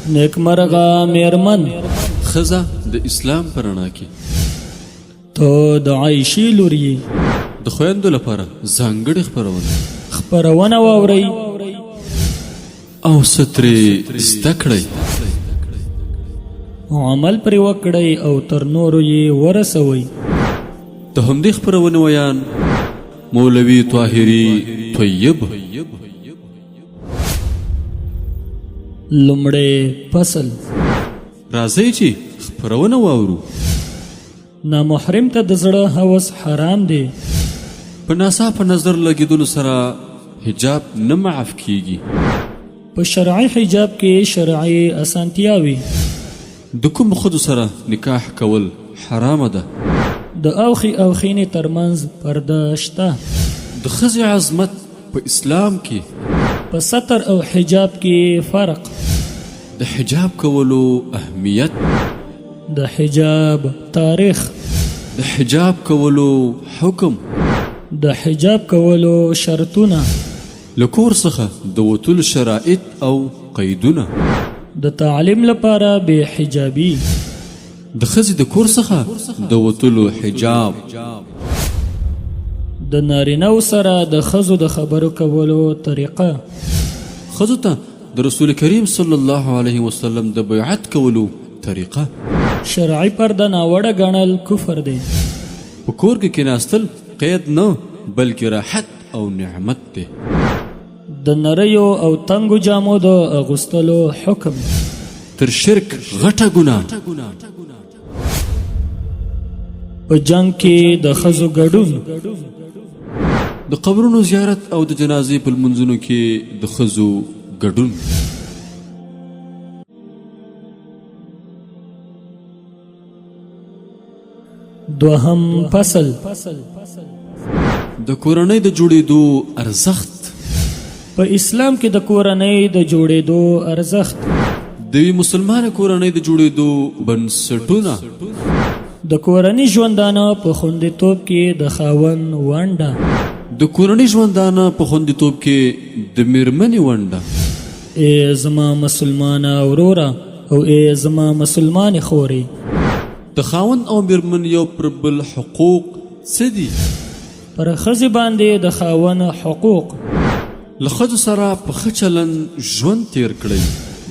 نیکمرغه میرمن ښځه د اسلام په رڼا کې ته د عایشې لور یې. د خویندو لپاره ځانګړې خپرونه واورئ او څه ترې زده کړئ، عمل پرې وکړئ او تر نورو یې ورسوئ. د همدې خپرونې ویان مولوي طاهري طیب. لومړی فصل. راځئ چې خپرونه واورو. نامحرم ته د زړه هوس حرام دی. په ناڅاپه نظر لګېدلو سره حجاب نه معاف کیږي. په شرعي حجاب کې شرعي اسانتیاوي. د کوم ښځو سره نکاح کول حرامه ده. د اوخي او خینې ترمنځ پرده شته. د ښځې عظمت په اسلام کې. په ستر او حجاب کې فرق. د حجاب کولو اهمیت. د حجاب تاریخ. د حجاب کولو حکم. د حجاب کولو شرطونه. له کور څخه د وتلو شرایط او قیدونه. د تعلیم لپاره بې حجابي. د ښځې د کور څخه د وتلو حجاب. د نارینه‌و سره د ښځو د خبرو کولو طریقه. ښځو ته د رسول کریم صلی الله علیه وسلم د بیعت کولو طریقه. شرعي پرده ناوړه ګڼل کفر دی. په کور کې کېناستل قید نه بلکې راحت او نعمت دی. د نریو او تنګو جامو د اغوستلو حکم. تر شرک غټه ګناه. په جنگ کې د ښځو ګډون. د قبرونو زیارت او د جنازې په لمونځونو کې د ښځو ګډون. دوهم فصل. د کورنۍ د جوړېدو ارزښت. په اسلام کې د کورنۍ د جوړېدو ارزښت. د یوې مسلمانه کورنۍ د جوړېدو بنسټونه. د کورنۍ ژوندانه په خوندیتوب کې د خاوند ونډه. د کورنۍ ژوندانه په خوندیتوب کې د میرمنې ونډه. ای زما مسلمانه وروره او ای زما مسلمانې خورې. د خاوند او میرمن یو پر بل حقوق څه دي؟ پر ښځې باندې د خاوند حقوق. له ښځو سره په ښه چلند ژوند تیر کړئ.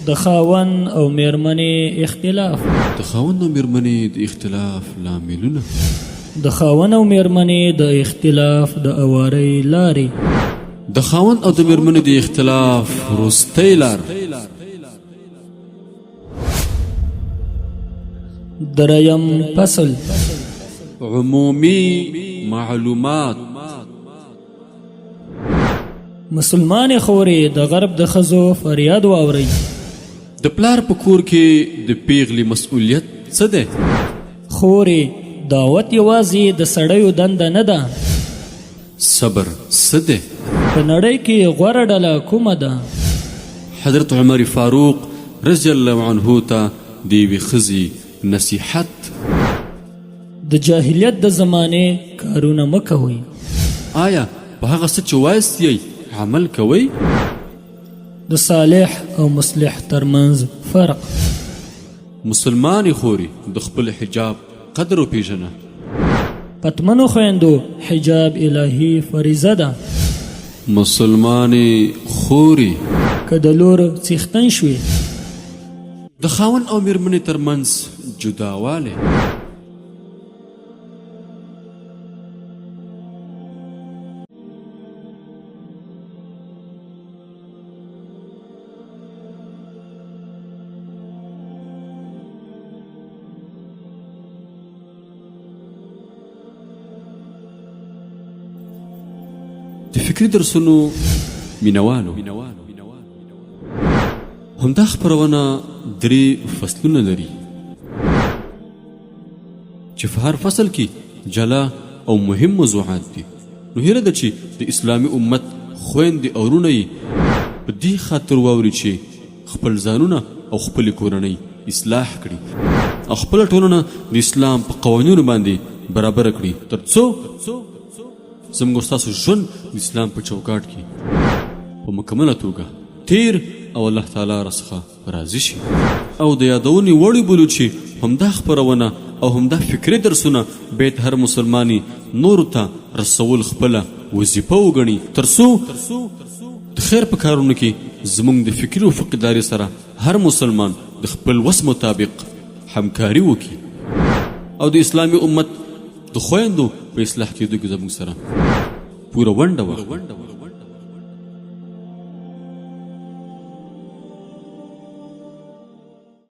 د خاوند او میرمنې اختلاف. د خاوند او میرمنې د اختلاف لاملونه. د خاوند او میرمنې د اختلاف د اوارۍ لارې. د خاوند او د میرمنې د اختلاف وروستی لار. دریم فصل. عمومي معلومات. مسلمانې خورې د غرب د ښځو فریاد واورئ. د پلار په کور کې د پیغلې مسؤلیت څه دی؟ خورې دعوت یوازې د سړیو دنده نه ده. صبر څه دی؟ په نړۍ کې غوره ډله کومه ده؟ حضرت عمر فاروق رضی الله عنه ته د یوې ښځې نصیحت. د جاهلیت د زمانې کارونه مه کوئ. آیا په هغه څه چې وایست یې عمل کوئ؟ د صالح او مصلح ترمنځ فرق. مسلمانې خورې د خپل حجاب قدر وپېژنه. پتمنو خویندو حجاب الهي فریضه ده. مسلمانې خورې که د لور څښتن شوې. د خاوند او میرمنې ترمنځ جداوالی. د فکري درسونو مینوالو همدا خپرونه 3 فصلونه لري چې په هر فصل کې جلا او مهم موضوعات دي. نو هیله ده چې د اسلامي امت خویندې او وروڼه یې په دې خاطر واوري چې خپل ځانونه او خپلې کورنۍ اصلاح کړي او خپله ټولنه د اسلام په قوانینو باندې برابره کړي تر څو زموږ ستاسو ژوند د اسلام په چوکاټ کې په مکمله توګه تیر او الله تعالی راڅخه راضي شي. او د یادونې وړ بولو چې همدا خپرونه او همدا فکري درسونه باید هر مسلماني نورو ته رسول خپله وظیفه وګڼي، ترڅو د خیر په کارونو کې زموږ د فکري او فقداري سره هر مسلمان د خپل وس مطابق همکاري وکړي او د اسلامي امت د خویندو په اصلاح کېدو کې زموږ سره پوره ونډه واخلي.